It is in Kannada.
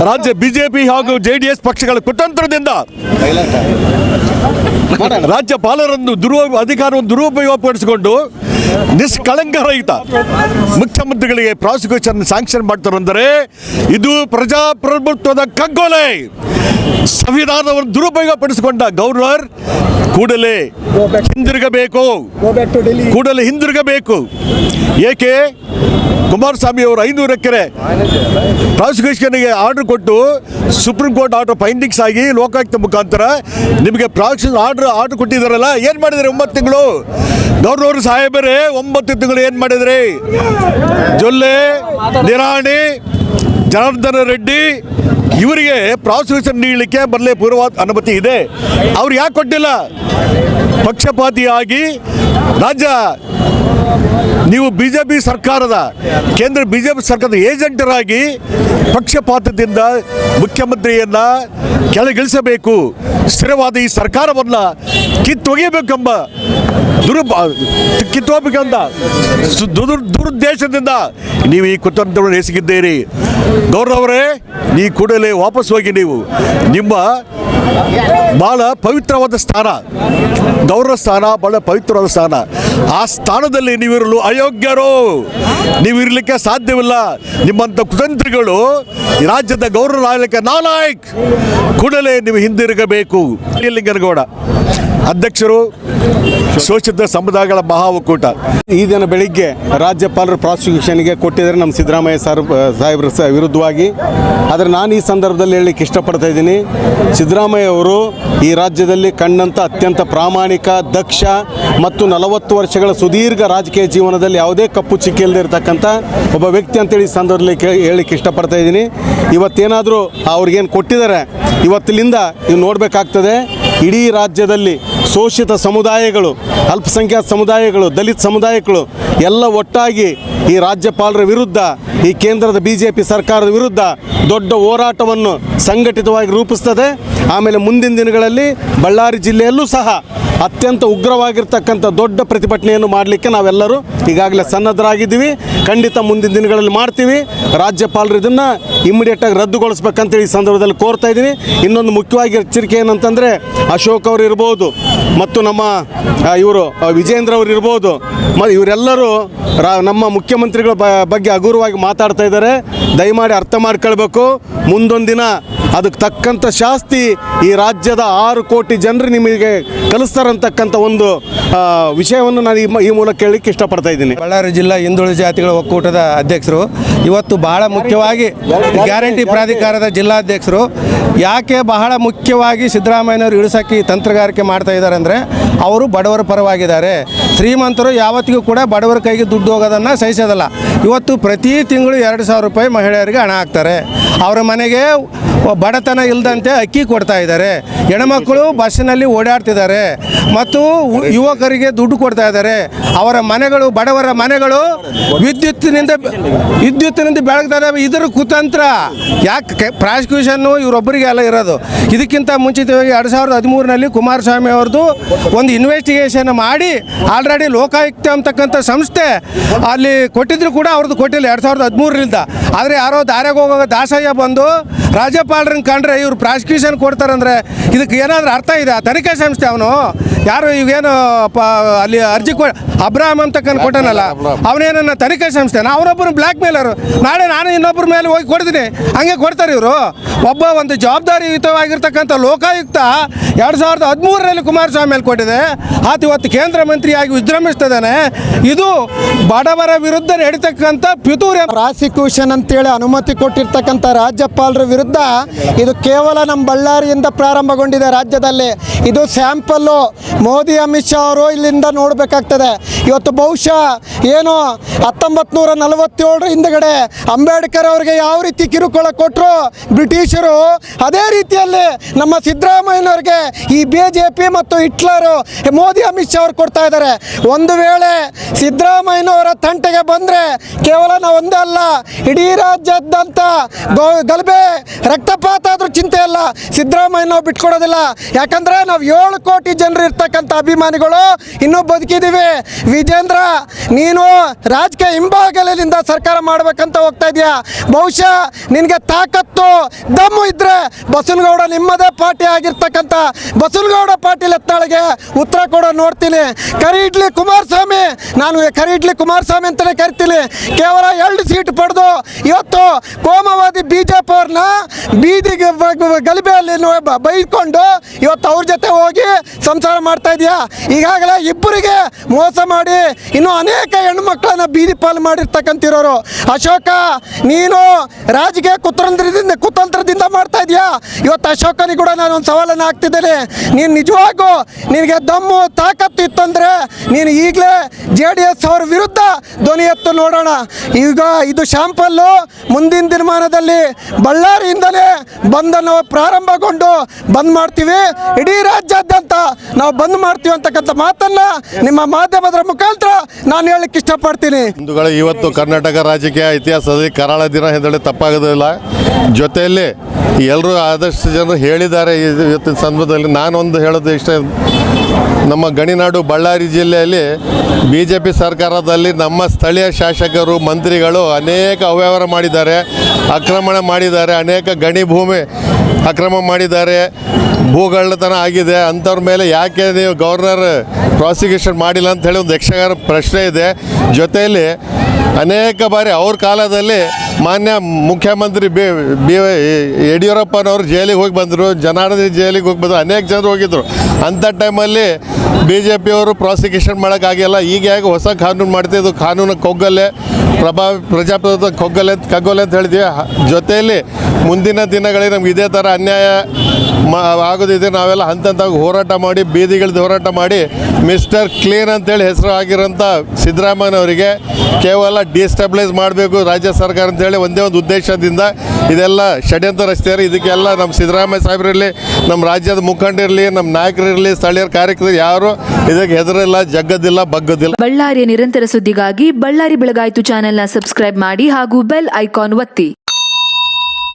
ರಾಜ್ಯ ಬಿಜೆಪಿ ಹಾಗೂ JDS ಪಕ್ಷಗಳ ಕುತಂತ್ರದಿಂದ ರಾಜ್ಯಪಾಲರನ್ನು ಅಧಿಕಾರವನ್ನು ದುರುಪಯೋಗಪಡಿಸಿಕೊಂಡು ನಿಷ್ಕಳಂಕರಹಿತ ಮುಖ್ಯಮಂತ್ರಿಗಳಿಗೆ ಪ್ರಾಸಿಕ್ಯೂಷನ್ ಸ್ಯಾಂಕ್ಷನ್ ಮಾಡ್ತಾರೆ ಅಂದರೆ ಇದು ಪ್ರಜಾಪ್ರಭುತ್ವದ ಕಗ್ಗೊಲೆ. ಸಂವಿಧಾನವನ್ನು ದುರುಪಯೋಗಪಡಿಸಿಕೊಂಡ ಗವರ್ನರ್ ಕೂಡಲೇ ಹಿಂದಿರುಗಬೇಕು. ಏಕೆ? ಕುಮಾರಸ್ವಾಮಿ ಅವರು 500 ಎಕರೆ ಪ್ರಾಸಿಕ್ಯೂಷನ್ಗೆ ಆರ್ಡರ್ ಕೊಟ್ಟು ಸುಪ್ರೀಂ ಕೋರ್ಟ್ ಆರ್ಡರ್ ಫೈಂಡಿಂಗ್ಸ್ ಆಗಿ ಲೋಕಾಯುಕ್ತ ಮುಖಾಂತರ ನಿಮಗೆ ಪ್ರಾಸಿಕ್ಯೂಷನ್ ಆರ್ಡರ್ ಕೊಟ್ಟಿದ್ದಾರಲ್ಲ, ಏನು ಮಾಡಿದರೆ 9 ತಿಂಗಳು? ಗವರ್ನರ್ ಸಾಹೇಬರೇ 9 ತಿಂಗಳು ಏನು ಮಾಡಿದ್ರಿ? ಜೊಲ್ಲೆ, ನಿರಾಣಿ, ಜನಾರ್ದನ ರೆಡ್ಡಿ ಇವರಿಗೆ ಪ್ರಾಸಿಕ್ಯೂಷನ್ ನೀಡಲಿಕ್ಕೆ ಮೊದಲೇ ಪೂರ್ವ ಅನುಮತಿ ಇದೆ. ಅವ್ರು ಯಾಕೆ ಕೊಟ್ಟಿಲ್ಲ? ಪಕ್ಷಪಾತಿಯಾಗಿ ನೀವು ಬಿಜೆಪಿ ಸರ್ಕಾರದ ಏಜೆಂಟರಾಗಿ ಪಕ್ಷಪಾತದಿಂದ ಮುಖ್ಯಮಂತ್ರಿಯನ್ನ ಕೆಳಗಿಳಿಸಬೇಕು, ಸ್ಥಿರವಾದ ಈ ಸರ್ಕಾರವನ್ನು ಕಿತ್ತೊಗೆಯಬೇಕೆಂಬ ದುರುದ್ದೇಶದಿಂದ ನೀವು ಈ ಕುತಂತ್ರವನ್ನು ಎಸಗಿದ್ದೀರಿ. ಗೌರವರೇ, ನೀ ಕೂಡಲೇ ವಾಪಸ್ ಹೋಗಿ. ನೀವು ನಿಮ್ಮ ಬಹಳ ಪವಿತ್ರವಾದ ಸ್ಥಾನ, ಗೌರವ ಸ್ಥಾನ, ಬಹಳ ಪವಿತ್ರವಾದ ಸ್ಥಾನ. ಆ ಸ್ಥಾನದಲ್ಲಿ ನೀವಿರಲು ಅಯೋಗ್ಯರು. ನೀವಿರಲಿಕ್ಕೆ ಸಾಧ್ಯವಿಲ್ಲ. ನಿಮ್ಮಂಥ ಕುತಂತ್ರಿಗಳು ಈ ರಾಜ್ಯದ ಗೌರವ ಆಗಲಿಕ್ಕೆ ನಾಲಾಯಕ್. ಕೂಡಲೇ ನೀವು ಹಿಂದಿರುಗಬೇಕು. ಲಿಂಗನಗೌಡ ಅಧ್ಯಕ್ಷರು, ಶೋಷಿತ ಸಮುದಾಯಗಳ ಮಹಾ ಒಕ್ಕೂಟ. ಈ ದಿನ ಬೆಳಿಗ್ಗೆ ರಾಜ್ಯಪಾಲರು ಪ್ರಾಸಿಕ್ಯೂಷನ್ಗೆ ಕೊಟ್ಟಿದ್ದಾರೆ ನಮ್ಮ ಸಿದ್ದರಾಮಯ್ಯ ಸಾಹೇಬ್ರ ವಿರುದ್ಧವಾಗಿ. ಆದರೆ ನಾನು ಈ ಸಂದರ್ಭದಲ್ಲಿ ಹೇಳಲಿಕ್ಕೆ ಇಷ್ಟಪಡ್ತಾ ಇದ್ದೀನಿ, ಸಿದ್ದರಾಮಯ್ಯ ಅವರು ಈ ರಾಜ್ಯದಲ್ಲಿ ಕಂಡಂಥ ಅತ್ಯಂತ ಪ್ರಾಮಾಣಿಕ, ದಕ್ಷ ಮತ್ತು 40 ವರ್ಷಗಳ ಸುದೀರ್ಘ ರಾಜಕೀಯ ಜೀವನದಲ್ಲಿ ಯಾವುದೇ ಕಪ್ಪು ಚಿಕ್ಕಿ ಇಲ್ಲದೆ ಇರತಕ್ಕಂಥ ಒಬ್ಬ ವ್ಯಕ್ತಿ ಅಂತೇಳಿ ಈ ಸಂದರ್ಭದಲ್ಲಿ ಹೇಳಲಿಕ್ಕೆ ಇಷ್ಟಪಡ್ತಾ ಇದ್ದೀನಿ. ಇವತ್ತೇನಾದರೂ ಅವ್ರಿಗೇನು ಕೊಟ್ಟಿದ್ದಾರೆ, ಇವತ್ತಿನಿಂದ ನೀವು ನೋಡಬೇಕಾಗ್ತದೆ. ಇಡೀ ರಾಜ್ಯದಲ್ಲಿ ಶೋಷಿತ ಸಮುದಾಯಗಳು, ಅಲ್ಪಸಂಖ್ಯಾತ ಸಮುದಾಯಗಳು, ದಲಿತ ಸಮುದಾಯಗಳು ಎಲ್ಲ ಒಟ್ಟಾಗಿ ಈ ರಾಜ್ಯಪಾಲರ ವಿರುದ್ಧ, ಈ ಕೇಂದ್ರದ BJP ಸರ್ಕಾರದ ವಿರುದ್ಧ ದೊಡ್ಡ ಹೋರಾಟವನ್ನು ಸಂಘಟಿತವಾಗಿ ರೂಪಿಸ್ತದೆ. ಆಮೇಲೆ ಮುಂದಿನ ದಿನಗಳಲ್ಲಿ ಬಳ್ಳಾರಿ ಜಿಲ್ಲೆಯಲ್ಲೂ ಸಹ ಅತ್ಯಂತ ಉಗ್ರವಾಗಿರ್ತಕ್ಕಂಥ ದೊಡ್ಡ ಪ್ರತಿಭಟನೆಯನ್ನು ಮಾಡಲಿಕ್ಕೆ ನಾವೆಲ್ಲರೂ ಈಗಾಗಲೇ ಸನ್ನದ್ಧರಾಗಿದ್ದೀವಿ. ಖಂಡಿತ ಮುಂದಿನ ದಿನಗಳಲ್ಲಿ ಮಾಡ್ತೀವಿ. ರಾಜ್ಯಪಾಲರು ಇದನ್ನು ಇಮ್ಮಿಡಿಯೇಟಾಗಿ ರದ್ದುಗೊಳಿಸ್ಬೇಕಂತೇಳಿ ಈ ಸಂದರ್ಭದಲ್ಲಿ ಕೋರ್ತಾ ಇದ್ದೀನಿ. ಇನ್ನೊಂದು ಮುಖ್ಯವಾಗಿ ಎಚ್ಚರಿಕೆ ಏನಂತಂದರೆ, ಅಶೋಕ್ ಅವರು ಇರ್ಬೋದು ಮತ್ತು ನಮ್ಮ ಇವರು ವಿಜೇಂದ್ರ ಅವರು ಇರ್ಬೋದು, ಇವರೆಲ್ಲರೂ ನಮ್ಮ ಮುಖ್ಯಮಂತ್ರಿಗಳ ಬಗ್ಗೆ ಹಗುರವಾಗಿ ಮಾತಾಡ್ತಾ ಇದ್ದಾರೆ. ದಯಮಾಡಿ ಅರ್ಥ ಮಾಡ್ಕೊಳ್ಬೇಕು. ಮುಂದೊಂದು ದಿನ ಅದಕ್ಕೆ ತಕ್ಕಂಥ ಶಾಸ್ತಿ ಈ ರಾಜ್ಯದ 6 ಕೋಟಿ ಜನರು ನಿಮಗೆ ಕಲಿಸ್ತಾರಂತಕ್ಕಂಥ ಒಂದು ವಿಷಯವನ್ನು ನಾನು ಈ ಮೂಲಕ ಹೇಳಲಿಕ್ಕೆ ಇಷ್ಟಪಡ್ತಾ ಇದ್ದೀನಿ. ಬಳ್ಳಾರಿ ಜಿಲ್ಲಾ ಹಿಂದುಳಿದ ಜಾತಿಗಳ ಒಕ್ಕೂಟದ ಅಧ್ಯಕ್ಷರು. ಇವತ್ತು ಬಹಳ ಮುಖ್ಯವಾಗಿ ಗ್ಯಾರಂಟಿ ಪ್ರಾಧಿಕಾರದ ಜಿಲ್ಲಾಧ್ಯಕ್ಷರು. ಯಾಕೆ ಬಹಳ ಮುಖ್ಯವಾಗಿ ಸಿದ್ದರಾಮಯ್ಯನವರು ಇಳಿಸೋಕ್ಕೆ ತಂತ್ರಗಾರಿಕೆ ಮಾಡ್ತಾ ಇದ್ದಾರೆ ಅಂದರೆ, ಅವರು ಬಡವರ ಪರವಾಗಿದ್ದಾರೆ. ಶ್ರೀಮಂತರು ಯಾವತ್ತಿಗೂ ಕೂಡ ಬಡವರ ಕೈಗೆ ದುಡ್ಡು ಹೋಗೋದನ್ನು ಸಹಿಸೋದಲ್ಲ. ಇವತ್ತು ಪ್ರತಿ ತಿಂಗಳು 2,000 ರೂಪಾಯಿ ಮಹಿಳೆಯರಿಗೆ ಹಣ ಹಾಕ್ತಾರೆ. ಅವರ ಮನೆಗೆ ಬಡತನ ಇಲ್ಲದಂತೆ ಅಕ್ಕಿ ಕೊಡ್ತಾ ಇದ್ದಾರೆ. ಹೆಣ್ಮಕ್ಕಳು ಬಸ್ಸಿನಲ್ಲಿ ಓಡಾಡ್ತಿದ್ದಾರೆ ಮತ್ತು ಯುವಕರಿಗೆ ದುಡ್ಡು ಕೊಡ್ತಾ ಇದ್ದಾರೆ. ಅವರ ಮನೆಗಳು, ಬಡವರ ಮನೆಗಳು ವಿದ್ಯುತ್ತಿನಿಂದ ಬೆಳಗ್ತಾ ಇದ್ದಾವೆ. ಇದರ ಕುತಂತ್ರ. ಯಾಕೆ ಪ್ರಾಸಿಕ್ಯೂಷನ್ನು ಇವರೊಬ್ಬರಿಗೆ ಎಲ್ಲ ಇರೋದು? ಇದಕ್ಕಿಂತ ಮುಂಚಿತವಾಗಿ 2013ರಲ್ಲಿ ಕುಮಾರಸ್ವಾಮಿ ಅವ್ರದ್ದು ಒಂದು ಇನ್ವೆಸ್ಟಿಗೇಷನ್ ಮಾಡಿ ಆಲ್ರೆಡಿ ಲೋಕಾಯುಕ್ತ ಅಂತಕ್ಕಂಥ ಸಂಸ್ಥೆ ಅಲ್ಲಿ ಕೊಟ್ಟಿದ್ರು ಕೂಡ ಅವ್ರದ್ದು ಕೊಟ್ಟಿಲ್ಲ 2013ರಿಂದ. ಆದರೆ ಯಾರೋ ದಾರ್ಯಾಗ ಹೋಗೋ ದಾಸಯ್ಯ ಬಂದು ರಾಜ್ಯಪಾಲರನ್ನ ಕಂಡ್ರೆ ಇವರು ಪ್ರಾಸಿಕ್ಯೂಷನ್ ಕೊಡ್ತಾರಂದರೆ ಇದಕ್ಕೆ ಏನಾದರೂ ಅರ್ಥ ಇದೆ? ತನಿಖೆ ಸಂಸ್ಥೆ ಅವನು ಯಾರು ಈಗೇನು ಅಲ್ಲಿ ಅರ್ಜಿ ಅಬ್ರಾಹಂ ಅಂತ ಕೊಟ್ಟನಲ್ಲ, ಅವನೇನನ್ನ ತನಿಖೆ ಸಂಸ್ಥೆ? ಅವನೊಬ್ಬರು ಬ್ಲ್ಯಾಕ್ ಮೇಲರು. ನಾಳೆ ನಾನು ಇನ್ನೊಬ್ಬರ ಮೇಲೆ ಹೋಗಿ ಕೊಡ್ತೀನಿ, ಹಂಗೆ ಕೊಡ್ತಾರೆ ಇವರು. ಒಂದು ಜವಾಬ್ದಾರಿಯುತವಾಗಿರ್ತಕ್ಕಂಥ ಲೋಕಾಯುಕ್ತ 2013ರಲ್ಲಿ ಕುಮಾರಸ್ವಾಮಿ ಮೇಲೆ ಕೊಟ್ಟಿದೆ. ಇವತ್ತು ಕೇಂದ್ರ ಮಂತ್ರಿಯಾಗಿ ವಿಜೃಂಭಿಸ್ತಿದ್ದಾನೆ. ಇದು ಬಡವರ ವಿರುದ್ಧ ನಡೀತಕ್ಕಂಥ ಪಿತೂರಿ. ಪ್ರಾಸಿಕ್ಯೂಷನ್ ಅಂತೇಳಿ ಅನುಮತಿ ಕೊಟ್ಟಿರ್ತಕ್ಕಂಥ ರಾಜ್ಯಪಾಲರ ವಿರುದ್ಧ ಇದು ಕೇವಲ ನಮ್ಮ ಬಳ್ಳಾರಿಯಿಂದ ಪ್ರಾರಂಭಗೊಂಡಿದೆ ರಾಜ್ಯದಲ್ಲಿ. ಇದು ಸ್ಯಾಂಪಲ್ಲು. ಮೋದಿ, ಅಮಿತ್ ಶಾ ಅವರು ಇಲ್ಲಿಂದ ನೋಡಬೇಕಾಗ್ತದೆ. ಇವತ್ತು ಬಹುಶಃ ಏನು 1947 ಹಿಂದಗಡೆ ಅಂಬೇಡ್ಕರ್ ಅವರಿಗೆ ಯಾವ ರೀತಿ ಕಿರುಕುಳ ಕೊಟ್ಟರು ಬ್ರಿಟಿಷರು, ಅದೇ ರೀತಿಯಲ್ಲಿ ನಮ್ಮ ಸಿದ್ದರಾಮಯ್ಯನವ್ರಿಗೆ ಈ BJP ಮತ್ತು ಹಿಟ್ಲರು ಮೋದಿ, ಅಮಿತ್ ಶಾ ಅವರು ಕೊಡ್ತಾ ಇದ್ದಾರೆ. ಒಂದು ವೇಳೆ ಸಿದ್ದರಾಮಯ್ಯನವರ ತಂಟೆಗೆ ಬಂದರೆ ಕೇವಲ ನಾವು ಒಂದೇ ಅಲ್ಲ, ಇಡೀ ರಾಜ್ಯಾದ್ಯಂತ ಗಲಭೆ ರಕ್ತಪಾತ ಆದ್ರೂ ಚಿಂತೆ ಇಲ್ಲ, ಸಿದ್ದರಾಮಯ್ಯ ನಾವು ಬಿಟ್ಕೊಡೋದಿಲ್ಲ. ಯಾಕಂದ್ರೆ ನಾವು 7 ಕೋಟಿ ಜನರು ಇರ್ತಕ್ಕಂಥ ಅಭಿಮಾನಿಗಳು ಇನ್ನೂ ಬದುಕಿದ್ದೀವಿ. ವಿಜೇಂದ್ರ, ನೀನು ರಾಜಕೀಯ ಹಿಂಬಾಗಲಿಂದ ಸರ್ಕಾರ ಮಾಡ್ಬೇಕಂತ ಹೋಗ್ತಾ ಇದೆಯಾ. ಬಹುಶಃ ನಿನಗೆ ತಾಕತ್ತು ದಮ್ಮು ಇದ್ರೆ ಬಸವನಗೌಡ ನಿಮ್ಮದೇ ಪಾರ್ಟಿ ಆಗಿರ್ತಕ್ಕಂಥ ಬಸವನಗೌಡ ಪಾಟೀಲ್ ಯತ್ನಾಳ್ಗೆ ಉತ್ತರ ಕೊಡೋ ನೋಡ್ತೀನಿ. ಕರಿಡ್ಲಿ ಕುಮಾರಸ್ವಾಮಿ, ನಾನು ಕರಿಡ್ಲಿ ಕುಮಾರಸ್ವಾಮಿ ಅಂತಲೇ ಕರಿತೀನಿ. ಕೇವಲ 2 ಸೀಟ್ ಪಡೆದು ಇವತ್ತು ಕೋಮವಾದಿ ಬಿಜೆಪಿ ಅವ್ರನ್ನ ಬೀದಿಗೆ ಗಲಭೆಯಲ್ಲಿ ಬೈಕೊಂಡು ಇವತ್ತು ಅವ್ರ ಜೊತೆ ಹೋಗಿ ಸಂಸಾರ ಮಾಡ್ತಾ ಇದೆಯಾ. ಈಗಾಗಲೇ ಇಬ್ಬರಿಗೆ ಮೋಸ ಮಾಡಿ ಇನ್ನೂ ಅನೇಕ ಹೆಣ್ಮಕ್ಳನ್ನ ಬೀದಿ ಪಾಲು ಮಾಡಿರ್ತಕ್ಕಂತಿರೋರು. ಅಶೋಕ, ನೀನು ರಾಜಕೀಯ ಕುತಂತ್ರದಿಂದ ಮಾಡ್ತಾ ಇದೆಯಾ. ಇವತ್ತು ಅಶೋಕನಿಗೆ ಕೂಡ ನಾನು ಒಂದು ಸವಾಲನ್ನು ಹಾಕ್ತಿದ್ದೇನೆ. ನೀನು ನಿಜವಾಗೂ ನಿನಗೆ ದಮ್ಮು ತಾಕತ್ತು ಇತ್ತಂದರೆ ನೀನು ಈಗಲೇ JDS ಅವ್ರ ವಿರುದ್ಧ ಧ್ವನಿ ಎತ್ತು ನೋಡೋಣ. ಈಗ ಇದು ಶಾಂಪಲ್ಲು. ಮುಂದಿನ ದಿನಮಾನದಲ್ಲಿ ಬಳ್ಳಾರಿಯಿಂದಲೇ ಬಂದನ್ನು ಪ್ರಾರಂಭಗೊಂಡು ಬಂದ್ ಮಾಡ್ತೀವಿ. ಇಡೀ ರಾಜ್ಯಾದ್ಯಂತ ನಾವು ಬಂದ್ ಮಾಡ್ತೀವಿ ಅಂತಕ್ಕಂಥ ಮಾತನ್ನ ನಿಮ್ಮ ಮಾಧ್ಯಮದ ಮುಖಾಂತರ ನಾನು ಹೇಳಲಿಕ್ಕೆ ಇಷ್ಟಪಡ್ತೀನಿ. ಹಿಂದೂಗಳ ಇವತ್ತು ಕರ್ನಾಟಕ ರಾಜಕೀಯ ಇತಿಹಾಸದಲ್ಲಿ ಕರಾಳ ದಿನ ಎಂದರೆ ತಪ್ಪಾಗೋದಿಲ್ಲ. ಜೊತೆಯಲ್ಲಿ ಎಲ್ಲರೂ ಆದಷ್ಟು ಜನರು ಹೇಳಿದ್ದಾರೆ. ಇವತ್ತಿನ ಸಂದರ್ಭದಲ್ಲಿ ನಾನೊಂದು ಹೇಳೋದು ಇಷ್ಟ, ನಮ್ಮ ಗಣಿನಾಡು ಬಳ್ಳಾರಿ ಜಿಲ್ಲೆಯಲ್ಲಿ BJP ಸರ್ಕಾರದಲ್ಲಿ ನಮ್ಮ ಸ್ಥಳೀಯ ಶಾಸಕರು ಮಂತ್ರಿಗಳು ಅನೇಕ ಅವ್ಯವಹಾರ ಮಾಡಿದ್ದಾರೆ, ಆಕ್ರಮಣ ಮಾಡಿದ್ದಾರೆ, ಅನೇಕ ಗಣಿ ಭೂಮಿ ಅಕ್ರಮ ಮಾಡಿದ್ದಾರೆ, ಭೂಗಳ್ಳತನ ಆಗಿದೆ. ಅಂಥವ್ರ ಮೇಲೆ ಯಾಕೆ ನೀವು ಗವರ್ನರ್ ಪ್ರಾಸಿಕ್ಯೂಷನ್ ಮಾಡಿಲ್ಲ ಅಂತ ಹೇಳಿ ಒಂದು ಯಕ್ಷಗಾನ ಪ್ರಶ್ನೆ ಇದೆ. ಜೊತೆಯಲ್ಲಿ ಅನೇಕ ಬಾರಿ ಅವ್ರ ಕಾಲದಲ್ಲಿ ಮಾನ್ಯ ಮುಖ್ಯಮಂತ್ರಿ ಯಡಿಯೂರಪ್ಪನವರು ಜೈಲಿಗೆ ಹೋಗಿ ಬಂದರು, ಜನಾರ್ದನ್ ಜೈಲಿಗೆ ಹೋಗಿ ಬಂದರು, ಅನೇಕ ಜನರು ಹೋಗಿದ್ದರು. ಅಂಥ ಟೈಮಲ್ಲಿ BJP ಅವರು ಪ್ರಾಸಿಕ್ಯೂಷನ್ ಮಾಡೋಕ್ಕಾಗಿಲ್ಲ. ಈಗ ಹೇಗೆ ಹೊಸ ಕಾನೂನು ಮಾಡ್ತೀವಿ, ಇದು ಕಾನೂನು ಕೊಗ್ಗಲ್ಲೇ ಪ್ರಜಾಪ್ರಭುತ್ವ ಕಗ್ಗೊಲೆ ಅಂತ ಹೇಳಿದ್ವಿ. ಜೊತೆಯಲ್ಲಿ ಮುಂದಿನ ದಿನಗಳಲ್ಲಿ ನಮ್ಗೆ ಇದೇ ಥರ ಅನ್ಯಾಯ ಆಗೋದಿದೆ. ನಾವೆಲ್ಲ ಹಂತವಾಗಿ ಹೋರಾಟ ಮಾಡಿ, ಬೀದಿಗಿಳಿದು ಹೋರಾಟ ಮಾಡಿ ಮಿಸ್ಟರ್ ಕ್ಲೀನ್ ಅಂತೇಳಿ ಹೆಸರು ಆಗಿರೋಂಥ ಸಿದ್ದರಾಮಯ್ಯನವರಿಗೆ ಕೇವಲ ಡಿಸ್ಟೆಬಿಲೈಸ್ ಮಾಡಬೇಕು ರಾಜ್ಯ ಸರ್ಕಾರ ಅಂತೇಳಿ ಒಂದೇ ಒಂದು ಉದ್ದೇಶದಿಂದ ಇದೆಲ್ಲ ಷಡ್ಯಂತ್ರ ರಚಿಸ್ತಾರೆ. ಇದಕ್ಕೆಲ್ಲ ನಮ್ಮ ಸಿದ್ದರಾಮಯ್ಯ ಸಾಹೇಬರಿರಲಿ, ನಮ್ಮ ರಾಜ್ಯದ ಮುಖಂಡರಿರಲಿ, ನಮ್ಮ ನಾಯಕರಿರಲಿ, ಸ್ಥಳೀಯರ ಕಾರ್ಯಕರ್ತರು ಯಾರು ಇದಕ್ಕೆ ಹೆದರಿಲ್ಲ, ಜಗ್ಗದಿಲ್ಲ, ಬಗ್ಗದಿಲ್ಲ. ಬಳ್ಳಾರಿಯ ನಿರಂತರ ಸುದ್ದಿಗಾಗಿ ಬಳ್ಳಾರಿ ಬೆಳಗಾಯಿತು ಚಾನೆಲ್ನ ಸಬ್ಸ್ಕ್ರೈಬ್ ಮಾಡಿ ಹಾಗೂ ಬೆಲ್ ಐಕಾನ್ ಒತ್ತಿ.